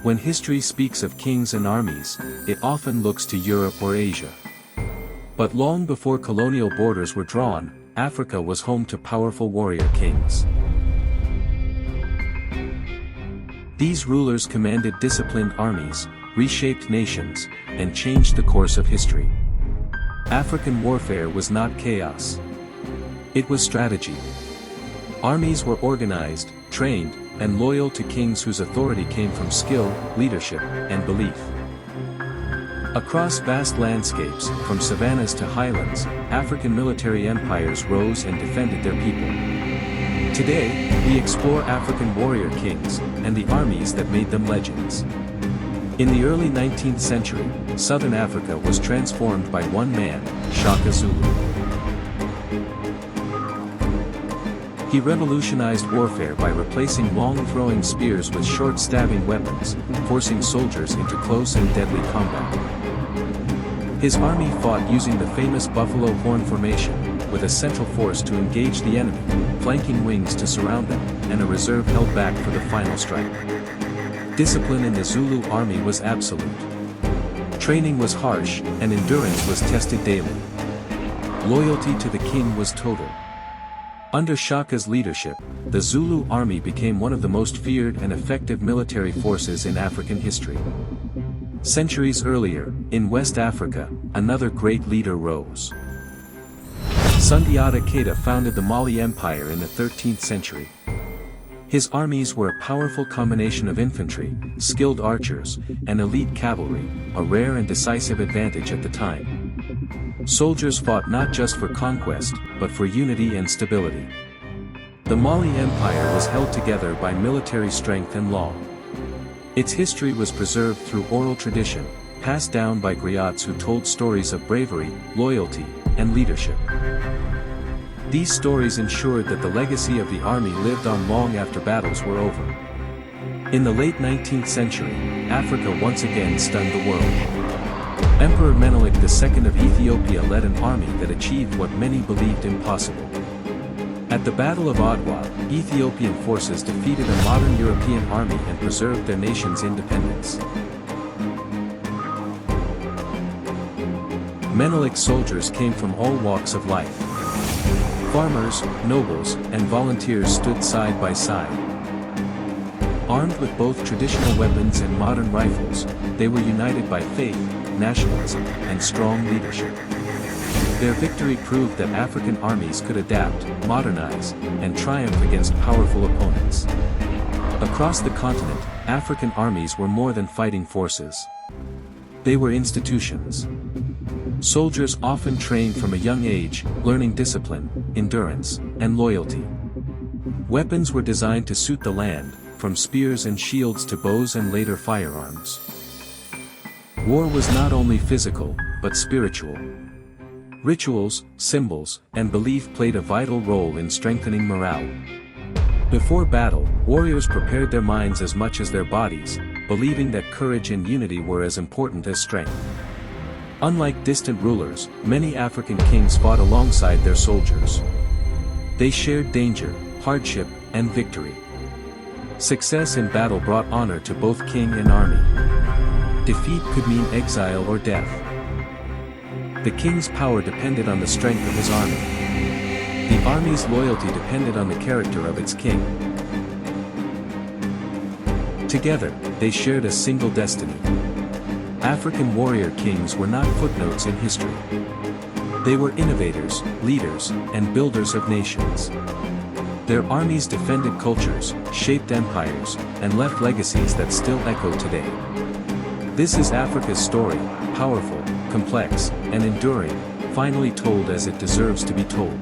When history speaks of kings and armies, it often looks to Europe or Asia. But long before colonial borders were drawn, Africa was home to powerful warrior kings. These rulers commanded disciplined armies, reshaped nations, and changed the course of history. African warfare was not chaos. It was strategy. Armies were organized, trained, and loyal to kings whose authority came from skill, leadership, and belief. Across vast landscapes, from savannas to highlands, African military empires rose and defended their people. Today, we explore African warrior kings, and the armies that made them legends. In the early 19th century, southern Africa was transformed by one man, Shaka Zulu. He revolutionized warfare by replacing long-throwing spears with short stabbing weapons, forcing soldiers into close and deadly combat. His army fought using the famous buffalo horn formation, with a central force to engage the enemy, flanking wings to surround them, and a reserve held back for the final strike. Discipline in the Zulu army was absolute. Training was harsh, and endurance was tested daily. Loyalty to the king was total. Under Shaka's leadership, the Zulu army became one of the most feared and effective military forces in African history. Centuries earlier, in West Africa, another great leader rose. Sundiata Keita founded the Mali Empire in the 13th century. His armies were a powerful combination of infantry, skilled archers, and elite cavalry, a rare and decisive advantage at the time. Soldiers fought not just for conquest, but for unity and stability. The Mali Empire was held together by military strength and law. Its history was preserved through oral tradition, passed down by griots who told stories of bravery, loyalty, and leadership. These stories ensured that the legacy of the army lived on long after battles were over. In the late 19th century, Africa once again stunned the world. Emperor Menelik II of Ethiopia led an army that achieved what many believed impossible. At the Battle of Adwa, Ethiopian forces defeated a modern European army and preserved their nation's independence. Menelik's soldiers came from all walks of life. Farmers, nobles, and volunteers stood side by side. Armed with both traditional weapons and modern rifles, they were united by faith, nationalism, and strong leadership. Their victory proved that African armies could adapt, modernize, and triumph against powerful opponents. Across the continent, African armies were more than fighting forces. They were institutions. Soldiers often trained from a young age, learning discipline, endurance, and loyalty. Weapons were designed to suit the land, from spears and shields to bows and later firearms. War was not only physical, but spiritual. Rituals, symbols, and belief played a vital role in strengthening morale. Before battle, warriors prepared their minds as much as their bodies, believing that courage and unity were as important as strength. Unlike distant rulers, many African kings fought alongside their soldiers. They shared danger, hardship, and victory. Success in battle brought honor to both king and army. Defeat could mean exile or death. The king's power depended on the strength of his army. The army's loyalty depended on the character of its king. Together, they shared a single destiny. African warrior kings were not footnotes in history. They were innovators, leaders, and builders of nations. Their armies defended cultures, shaped empires, and left legacies that still echo today. This is Africa's story, powerful, complex, and enduring, finally told as it deserves to be told.